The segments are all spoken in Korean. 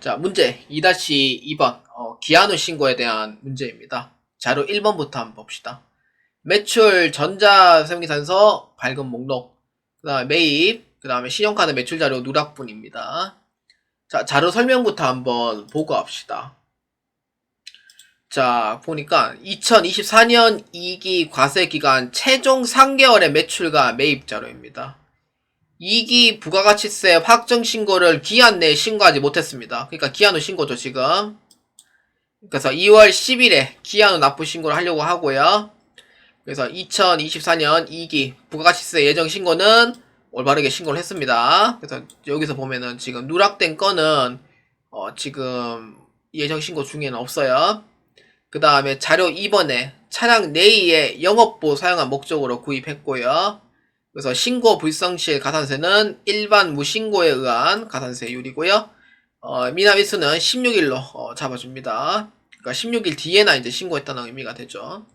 자, 문제 2-2번 기한후 신고에 대한 문제입니다. 자료 1번부터 한번 봅시다. 매출 전자세무계산서 발급 목록, 그 다음에 매입, 그 다음에 신용카드 매출자료 누락분입니다. 자, 자료 설명부터 한번 보고 합시다. 자, 보니까 2024년 2기 과세기간 최종 3개월의 매출과 매입 자료입니다. 2기 부가가치세 확정 신고를 기한 내에 신고하지 못했습니다. 그러니까 기한 후 신고죠, 지금. 그래서 2월 10일에 기한 후 납부 신고를 하려고 하고요. 그래서 2024년 2기 부가가치세 예정 신고는 올바르게 신고를 했습니다. 그래서 여기서 보면은 지금 누락된 건은 지금 예정 신고 중에는 없어요. 그 다음에 자료 2번에 차량 내의 영업보 사용한 목적으로 구입했고요. 그래서 신고 불성실 가산세는 일반 무신고에 의한 가산세율이고요. 미납일수는 16일로 잡아줍니다. 그러니까 16일 뒤에나 이제 신고했다는 의미가 되죠.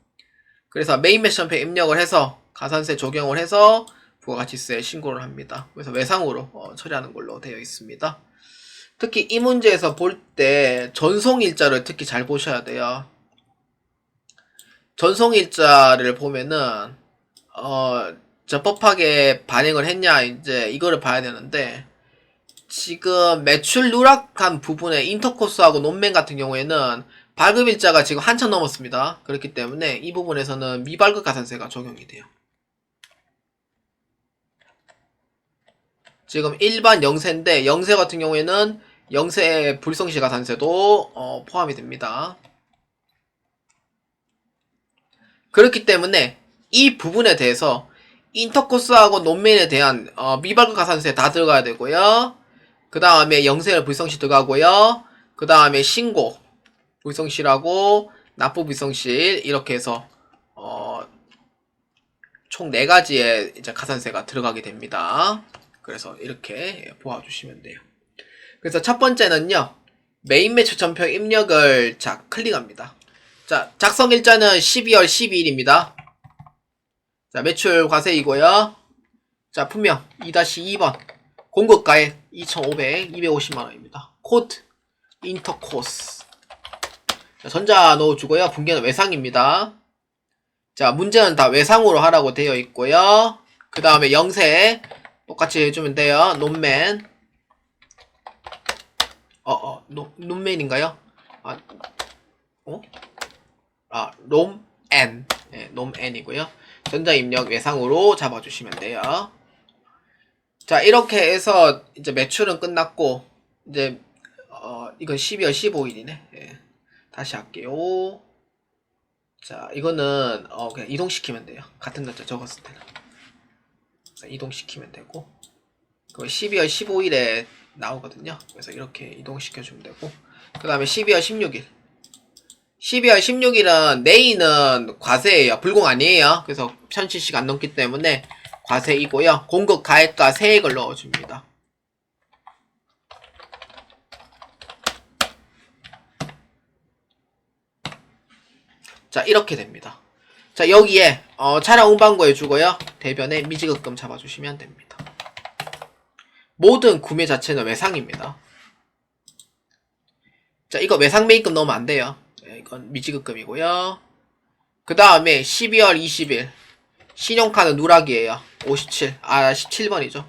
그래서 메인 매션표에 입력을 해서 가산세 적용을 해서 부가가치세 신고를 합니다. 그래서 외상으로 처리하는 걸로 되어 있습니다. 특히 이 문제에서 볼 때 전송일자를 특히 잘 보셔야 돼요. 전송일자를 보면은 적법하게 발행을 했냐 이제 이거를 봐야 되는데, 지금 매출 누락한 부분에 인터코스하고 논맨 같은 경우에는 발급일자가 지금 한참 넘었습니다. 그렇기 때문에 이 부분에서는 미발급 가산세가 적용이 돼요. 지금 일반 영세인데 영세 같은 경우에는 영세 불성실 가산세도 포함이 됩니다. 그렇기 때문에 이 부분에 대해서 인터코스하고 논맨에 대한 미발급 가산세 다 들어가야 되고요. 그 다음에 영세를 불성실 들어가고요. 그 다음에 신고 불성실하고 납부 불성실 이렇게 해서 총 4가지의 이제 가산세가 들어가게 됩니다. 그래서 이렇게 보아주시면 돼요. 그래서 첫 번째는요, 메인 매출 전표 입력을 클릭합니다. 자, 작성일자는 12월 12일입니다. 자, 매출 과세이고요. 자, 품명 2-2번 공급가액 2,500, 250만원입니다. 코드 인터코스. 자, 전자 넣어주고요. 분계는 외상입니다. 자, 문제는 다 외상으로 하라고 되어 있고요. 그 다음에 영세 똑같이 해주면 돼요. 논맨 논맨인가요? 롬N. 네, 롬N이고요. 전자 입력 외상으로 잡아주시면 돼요. 자, 이렇게 해서 이제 매출은 끝났고, 이제 이건 12월 15일이네. 예. 다시 할게요. 자, 이거는 그냥 이동시키면 돼요. 같은 날짜 적었을 때는. 자, 이동시키면 되고, 그거 12월 15일에 나오거든요. 그래서 이렇게 이동시켜주면 되고, 그 다음에 12월 16일. 12월 16일은 내일은 과세예요. 불공 아니에요. 그래서 1000cc가 안 넘기 때문에 과세이고요. 공급 가액과 세액을 넣어줍니다. 자, 이렇게 됩니다. 자, 여기에 차량 운반고 해주고요. 대변에 미지급금 잡아주시면 됩니다. 모든 구매 자체는 외상입니다. 자, 이거 외상 매입금 넣으면 안 돼요. 이건 미지급금이고요. 그 다음에 12월 20일 신용카드 누락이에요. 17번이죠.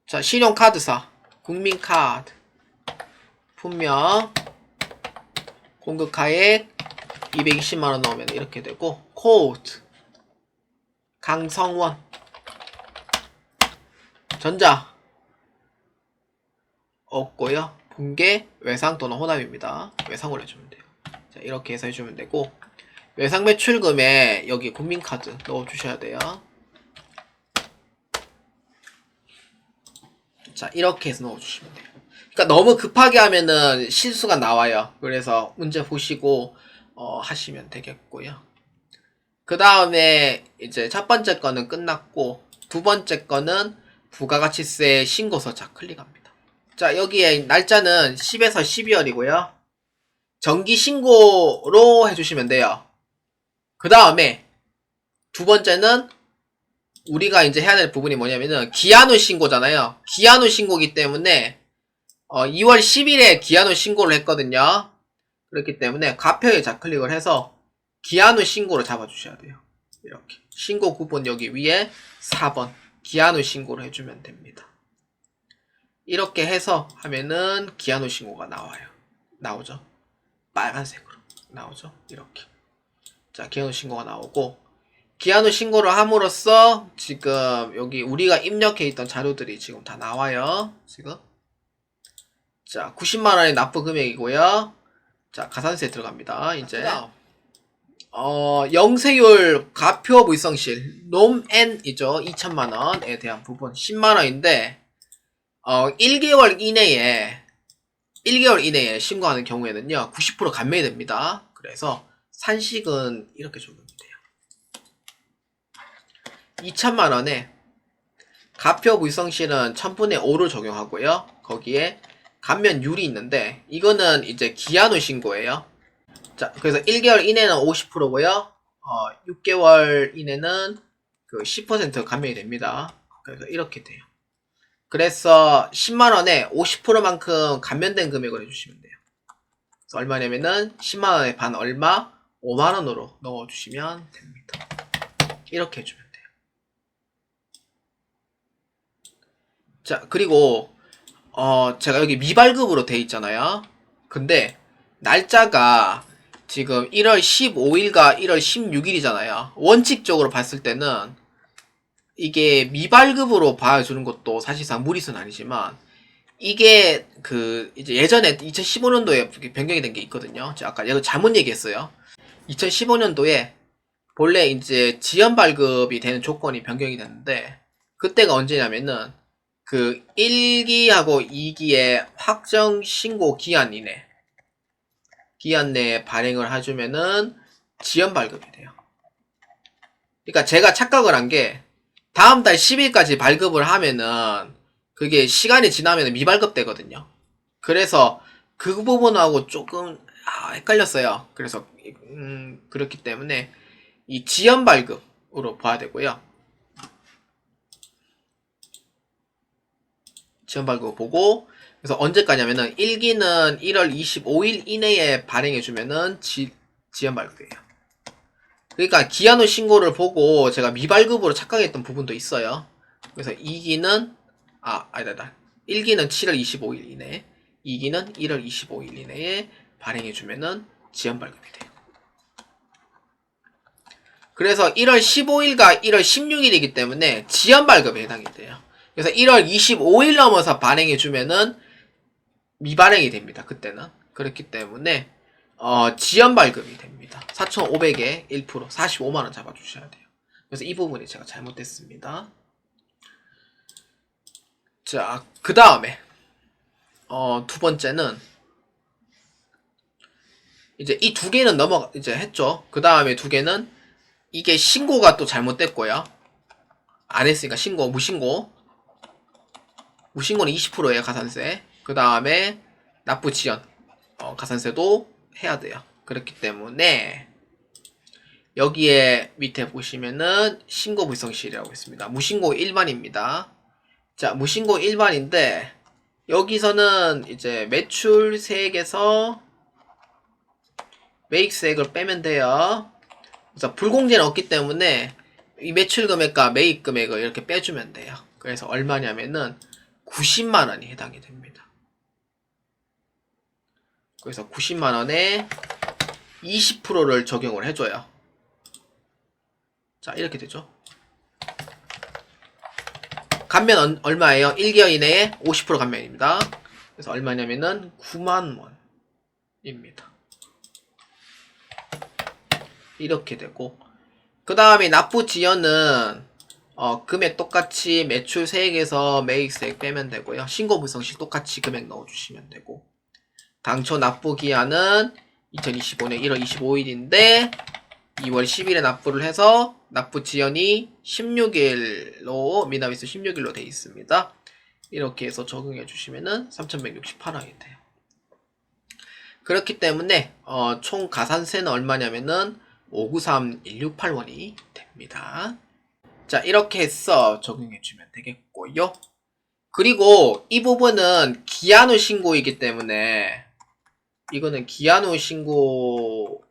자, 신용카드사 국민카드 품명 공급가액 220만원 넣으면 이렇게 되고, 코드 강성원 전자 없고요. 분계 외상 또는 호납입니다. 외상으로 해주면 돼요. 자, 이렇게 해서 해주면 되고, 외상 매출금에 여기 국민카드 넣어주셔야 돼요. 자, 이렇게 해서 넣어주시면 돼요. 그러니까 너무 급하게 하면은 실수가 나와요. 그래서 문제 보시고 하시면 되겠고요. 그 다음에 이제 첫 번째 거는 끝났고, 두 번째 거는 부가가치세 신고서. 자, 클릭합니다. 자, 여기에 날짜는 10에서 12월이고요. 정기 신고로 해주시면 돼요. 그 다음에 두 번째는 우리가 이제 해야 될 부분이 뭐냐면은 기한 후 신고잖아요. 기한 후 신고기 때문에 2월 10일에 기한 후 신고를 했거든요. 그렇기 때문에 과표에 좌클릭을 해서 기한 후 신고를 잡아주셔야 돼요. 이렇게 신고 구분 여기 위에 4번 기한 후 신고를 해주면 됩니다. 이렇게 해서 하면은 기한 후 신고가 나오죠. 빨간색으로 나오죠. 이렇게. 자, 기한 후 신고가 나오고, 기한 후 신고를 함으로써 지금 여기 우리가 입력해 있던 자료들이 지금 다 나와요. 지금. 자, 90만원의 납부 금액이고요. 자, 가산세 들어갑니다. 이제. 영세율 가표 불성실 놈N이죠. 2천만원에 대한 부분 10만원인데 1개월 이내에 신고하는 경우에는요 90% 감면이 됩니다. 그래서 산식은 이렇게 적용이 돼요. 2천만원에 가표 불성실은 1000분의 5를 적용하고요. 거기에 감면율이 있는데 이거는 이제 기한 후 신고예요. 자, 그래서 1개월 이내는 50%고요. 6개월 이내는 그 10% 감면이 됩니다. 그래서 이렇게 돼요. 그래서 10만원에 50%만큼 감면된 금액을 해주시면 돼요. 그래서 얼마냐면은 10만원의 반 얼마? 5만원으로 넣어주시면 됩니다. 이렇게 해주면 돼요. 자, 그리고 제가 여기 미발급으로 돼 있잖아요. 근데 날짜가 지금 1월 15일과 1월 16일이잖아요. 원칙적으로 봤을 때는 이게 미발급으로 봐주는 것도 사실상 무리수는 아니지만 이게 그 이제 예전에 2015년도에 변경이 된 게 있거든요. 제가 아까 이거 잘못 얘기했어요. 2015년도에 본래 이제 지연 발급이 되는 조건이 변경이 됐는데 그때가 언제냐면은 그 1기하고 2기의 확정 신고 기한 내에 발행을 해주면은 지연 발급이 돼요. 그러니까 제가 착각을 한 게 다음 달 10일까지 발급을 하면은 그게 시간이 지나면 미발급 되거든요. 그래서 그 부분하고 조금 헷갈렸어요. 그래서 그렇기 때문에 이 지연 발급으로 봐야 되고요. 지연 발급 보고 그래서 언제까지냐면은 1기는 1월 25일 이내에 발행해주면은 지연 발급이에요. 그러니까 기한 후 신고를 보고 제가 미발급으로 착각했던 부분도 있어요. 그래서 2기는 아니다. 1기는 7월 25일 이내, 2기는 1월 25일 이내에 발행해주면은 지연 발급이 돼요. 그래서 1월 15일과 1월 16일이기 때문에 지연 발급에 해당이 돼요. 그래서 1월 25일 넘어서 발행해주면은 미발행이 됩니다. 그때는. 그렇기 때문에 지연 발급이 됩니다. 4,500에 1% 45만원 잡아주셔야 돼요. 그래서 이 부분이 제가 잘못됐습니다. 자, 그 다음에 두 번째는 이제 이 두 개는 이제 했죠. 그 다음에 두 개는 이게 신고가 또 잘못됐고요. 안 했으니까 무신고는 20%예요 가산세. 그 다음에 납부 지연 가산세도 해야 돼요. 그렇기 때문에 여기에 밑에 보시면은 신고 불성실이라고 있습니다. 무신고 일반입니다. 자, 무신고 일반인데 여기서는 이제 매출세액에서 매입세액을 빼면 돼요. 그래서 불공제는 없기 때문에 이 매출 금액과 매입 금액을 이렇게 빼주면 돼요. 그래서 얼마냐면은 90만원이 해당이 됩니다. 그래서 90만원에 20%를 적용을 해줘요. 자, 이렇게 되죠. 감면 얼마예요? 1개월 이내에 50% 감면입니다. 그래서 얼마냐면은 9만원입니다. 이렇게 되고 그 다음에 납부 지연은 금액 똑같이 매출 세액에서 매입세액 빼면 되고요. 신고 불성실 똑같이 금액 넣어주시면 되고 당초 납부 기한은 2025년 1월 25일인데 2월 10일에 납부를 해서 납부 지연이 16일로 미나미스 16일로 되어 있습니다. 이렇게 해서 적용해 주시면은 3,168원이 돼요. 그렇기 때문에 총 가산세는 얼마냐면은 593,168원이 됩니다. 자, 이렇게 해서 적용해 주면 되겠고요. 그리고 이 부분은 기한 후 신고이기 때문에 이거는 기한 후 신고니까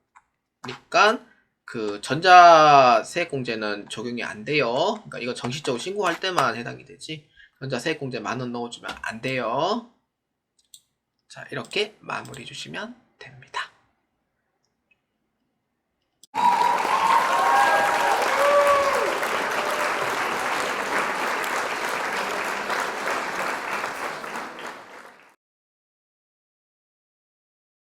그 전자세액공제는 적용이 안 돼요. 그러니까 이거 정식적으로 신고할 때만 해당이 되지. 전자세액공제 10,000원 넣어주면 안 돼요. 자, 이렇게 마무리 주시면 됩니다.